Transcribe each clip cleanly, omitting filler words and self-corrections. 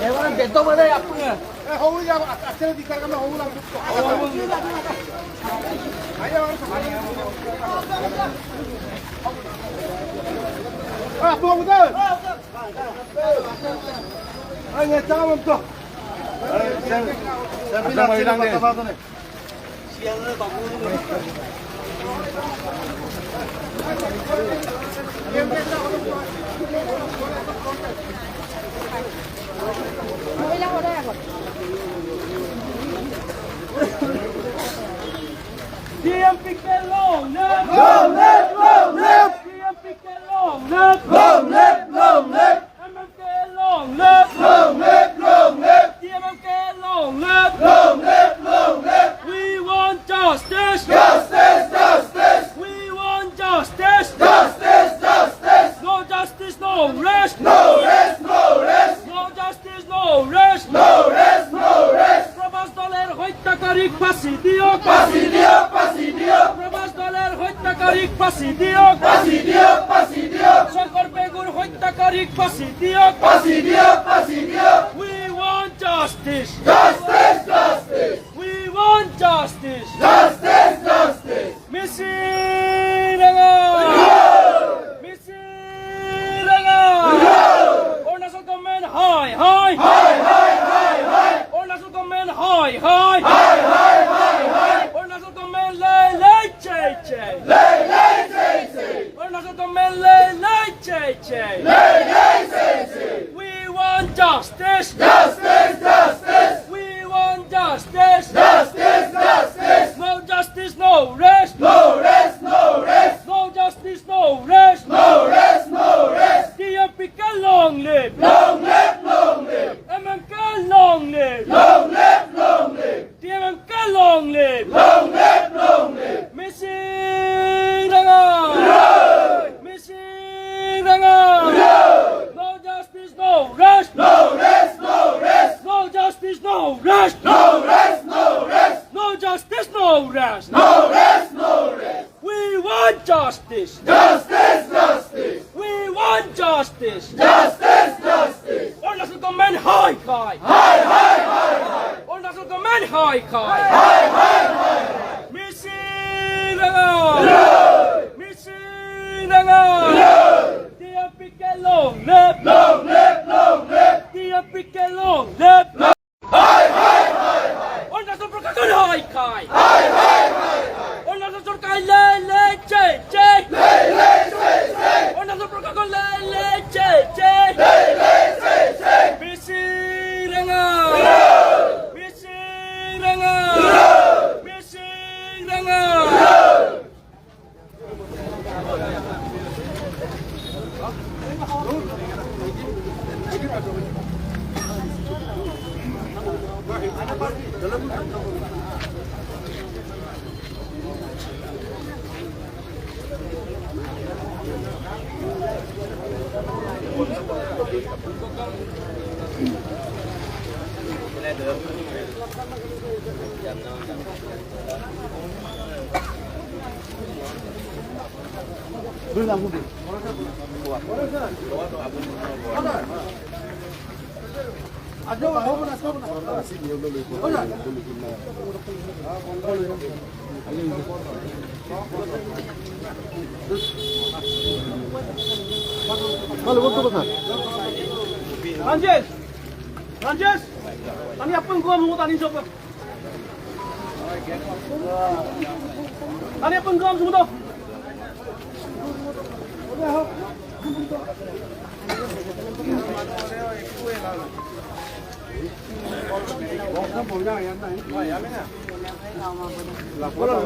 Ewan beto mana ya punya? Hau ya, asalnya di karena hau lang. Ayo, ah, tuh betul. Ayo, jangan betul. Saya bilang tidak apa-apa nih. Siangnya bangun. Diam pikir long left, Long left, long left. diam pikir long left, Long left, long left. MMK long left, Long left, long left. DMMK long left. Long left, long left. We want justice. Justice, justice. We want justice. Justice, justice. No justice, no rest. No rest, no rest. No justice, no rest. No rest, no rest. প্রবাস দলের হত্যাকারী ফাঁসি দিয়ক। Pasi diok, pasi diok. প্রবাস দলের হত্যাকারী ফাঁসি দিয়ক। Pasi diok, pasi diok. Shankar বেগুর হত্যাকারী ফাঁসি দিয়ক। Pasi diok, pasi diok. We want justice. Justice, justice. We want justice. Justice, justice. মিছিরাঙ্গা। মিছিরাঙ্গা। অরুণাচল গভর্নমেন্ট হয় হয়। Hi, hi, hi, hi. Arunachal government হয় হয়। Hi, hi, hi, hi. Arunachal government লাই লাই চাই চাই। Lay, lay, say, say. Arunachal government লাই লাই চাই চাই। Lay, lay, say, say. We want justice. Justice, justice. We want justice. Justice, justice. No justice, no rest. No rest, no rest. No justice, no rest. No rest, no rest. DMPK long live. Long live, long live. MMK long live. Long live, long live. DMMK long live. Long live, long live. Misiranga. Misiranga. No justice, no rest. No rest, no rest. No justice, no rest. No rest, no rest. No justice, no rest. No rest, no rest. We want justice. Justice, justice. We want justice. Justice, justice. Arunachal government হয় হয়। Hi, hi, hi, hi. Arunachal government হয় হয়। Hi, hi, hi, hi. মিছিরাঙ্গা। মিছিরাঙ্গা। DMPK long live. Long live, long live. DMPK long live. Hi, hi, hi, hi. Arunachal প্রশাসন হয় খায়। Hi, hi, hi, hi. Arunachal সরকার লে লে চে চে। Lay, lay, say, say. Arunachal প্রশাসন লে লে চে চে। Lay, lay, say, say. মিছিরাঙ্গা। মিছিরাঙ্গা। মিছিরাঙ্গা। Ranjes, Ranjes, tani apa gua mau tani siapa? Tani apa gua semua tu?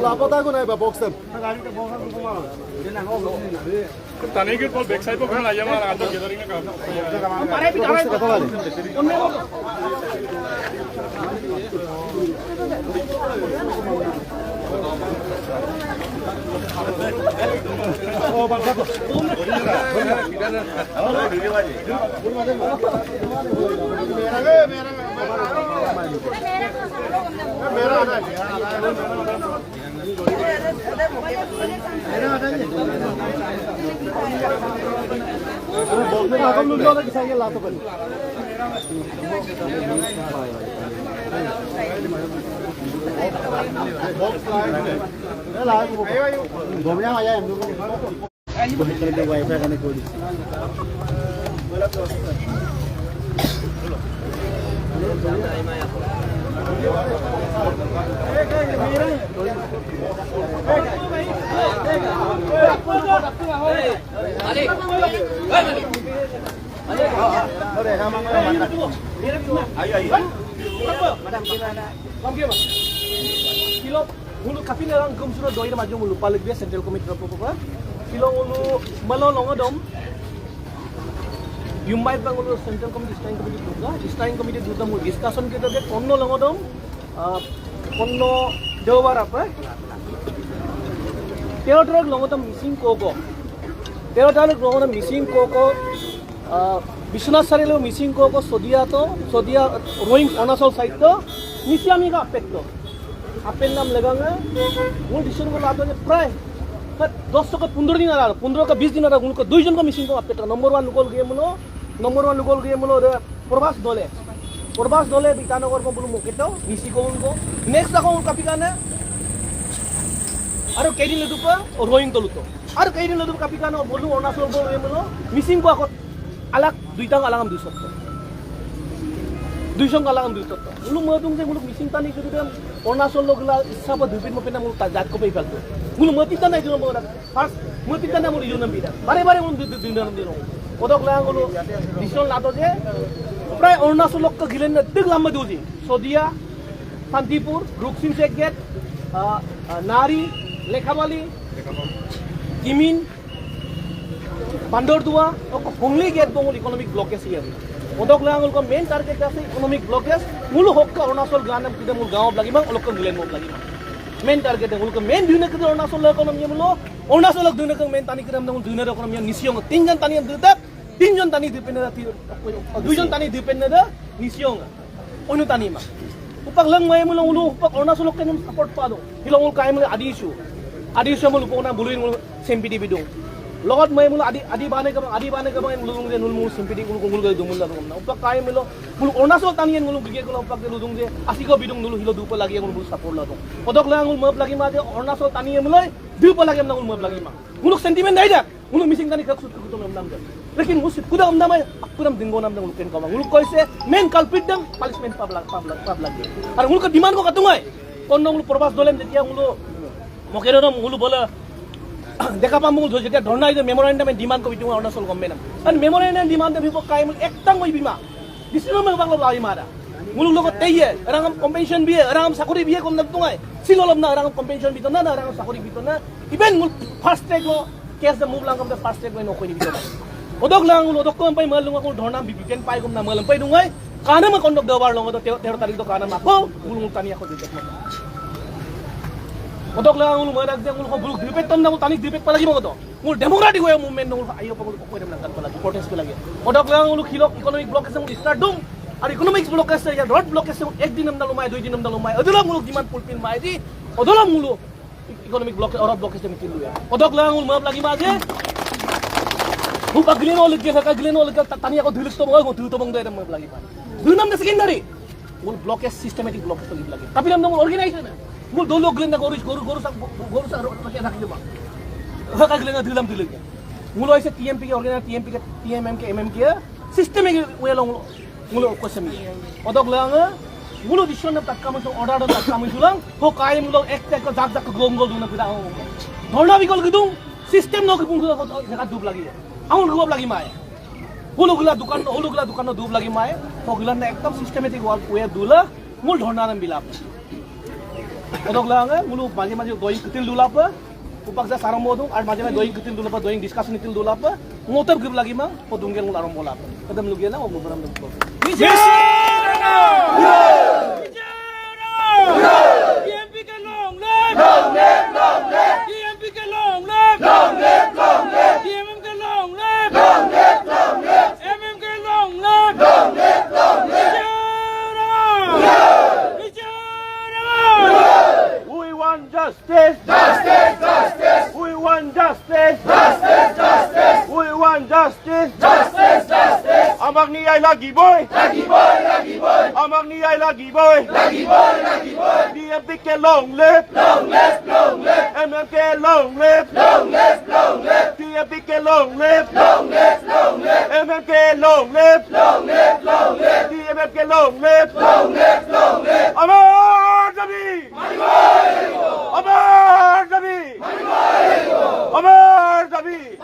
Lapor tahu nak box them. Tani ke pol backside po kena aja malah atau gathering na kam. Pare bicara. Kilo mulu kapi orang gum sudah doi maju mulu paling dia central committee apa kilo mulu malo longodom Yumbai bang mulu central committee steering committee juga mulu discussion kita deh konno longodom konno dewar apa teotrok longodom missing koko teotrok longodom missing koko Biswanath Sarilo missing koko sodia rowing Arunachal side to nisiami ka apekto apen nam leganga mul decision ko lato je pray 10 ka 15 din ara 15 ka 20 din ara unko दुई जन को missing ko apekto number 1 local game लो प्रभास दोले बीकानगर को बुलु मोकेतो मिसी को उनको नेक्स्ट को उनका पिकाने अरे केडी लदुपा रोइंग तलुतो अरे केडी लदुप का पिकाने बुलु अरुणाचल को गेमलो मिसिंग को अलग दुईटांग अलग हम दुसत्तो दुईसंग अलग हम दुसत्तो मुलु मदुंग जे मुलु मिसिंग तानी जुदि अरुणाचल लोगला इच्छा ब दुबिन मपेना मुलु ताजात को पे फालतो मुलु मतिता नै जुन मोरा फर्स्ट मतिता नै मुलु युनम बिदा बारे मुलु दुइनम दिनो ओदक लांग मुलु डिसिजन लातो जे प्राय अरुणाचल लोग का गिलेन तक लंबा दूजी सोदिया शांतिपुर रुकसिन से गेट नारी लेखावाली किमिन बांदरदुआ और होंगली गेट बोंगल इकोनॉमिक ब्लॉकेज ही है ओदक लांग उनको मेन टारगेट है इकोनॉमिक ब्लॉकेज मुलु होक का अरुणाचल गानम किधर मुलु गांव लगी मांग लोग का गिलेन मुलु लगी मांग मेन टारगेट है उनको मेन दुनिया किधर अरुणाचल इकोनॉमी मुलु अरुणाचल लोग दुनिया का मेन तानी किधर मुलु दुनिया इकोनॉमी निसियों तीन जन तानी अंदर तीन जन तानी dependent दुई जन तानी dependent निसियों ओनु तानी मा उpak lang may mo lang ulo upak Arunachal lok kanum support pa do hilong ul kay mo adisyo mo lupo na buluin mo simpidi bidong logot may mo adi bane ka bang lulung de nul mo simpidi ul kungul ga dumul la na upak kay mo lo bulu Arunachal tanian mo gige ko upak de lulung de asiko bidong nulu hilo dupa lagi mo support la do odok lang ul map lagi ma de Arunachal tanian mo loy dupa lagi na ul map lagi ma muluk sentiment dai da muluk missing tani kak sut ko nam nam लेकिन मुझ पूरा हमदा में पूरा दिन gonna हमदा उनके कमा उनको कैसे मेन कल्प्रिट दम पनिशमेंट पब्लिक और उनको डिमांड को कतुंगा कौन उनको प्रवास दोले में दिया उनको मकेरो उनको बोला देखा पा मुझे जेटा धरना इधर मेमोरेंडम में डिमांड को बिटुंगा अरुणाचल गवर्नमेंट और मेमोरेंडम डिमांड में भी वो कायम एकता कोई बीमा डिसीजन में बांग्ला लाई मारा मुलुक लोग तय है रंगम कॉम्पेंशन भी है रंगम साकुरी भी है कौन लगतुंगा सिलोलम ना रंगम कॉम्पेंशन भी तो ना रंगम साकुरी भी तो ना इवन मुल फर्स्ट ट्रैक लो केस द मूव लांगम द फर्स्ट ट्रैक में नो कोई भी तो odok lang odok ko pai malung ako dhorna bibiken pai gum na malam pai dungai kana ma kondok dawar long to 13 tarik to kana ma ko bulung tani ako dito mo odok lang ulu madak de ulu ko buluk dipet tom na tani dipet pa lagi mo to mul democratic way movement no ayo pa ko dem lang kan pa lagi protest ko lagi odok lang ulu khilok economic blockage mo start dum ar economic blockage ya road blockage mo ek din nam dalumay dui din nam dalumay odola muluk demand fulfill mai di odola mulu economic blockage or blockage mo tilu ya odok lang ulu map lagi ma je Bukan giliran oleh dia, kakak giliran oleh tani aku dulu stop aku dulu tolong dia mau lagi pak. Dulu namanya secondary, mul blockage systematic blockage lagi. Tapi namanya mul organization, mul dulu giliran aku goru sak lagi nak itu pak. Kakak giliran dulu dulu. Mul ऐसे TMP के organization TMM के MM के systemic way long mul question ni. Odok lang, mul decision nak takkan macam order dan takkan macam lang. Ho kaya mul ek ke jak gom dulu nak kita. Thorna भी कल किधर system nak pun kita dub lagi. Aun gua lagi mai. Hulu gula dukan no dub lagi mai. Poglan na ekdom systematic work way dula mul dhorna nam bilap. Odok lang mulu maje doi kitil dula pa. Upak sa saram modung ar maje doi kitil dula pa doi discussion kitil dula pa. Motor grip lagi ma podungel mul aram bola pa. Kadam lugia na og mubaram dum. TMP ke long live. TMP ke long justice. Justice, justice. We want justice. Justice, justice. We want justice. Justice, justice. Amang ni ay lagi boy. Lagi boy, lagi boy. Amang ni ay lagi boy. Lagi boy, lagi boy. DMPK long live. Long live, long live. MMK long live. Long live, long live. DMPK long live. Long live, long live. MMK long live. Long live, long live. DMPK long live. Long live, long live. Amar Dabi. Amar Dabi. Amar Dabi.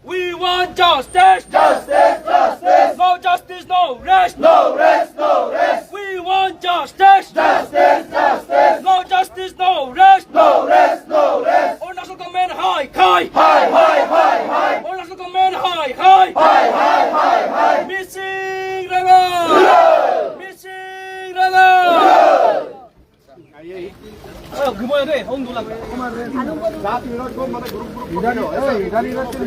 We want justice. Justice, justice. No justice, no rest. No rest, no rest. We want justice. Justice, justice. No justice, no rest. No rest, no rest. Arunachal government high, high. High, high, high, high. Arunachal government high, high. High, high, high, high. Missing rebel. Missing rebel. Gimana deh? Hong dulang. रात विरोध को मैंने group इधर इधर से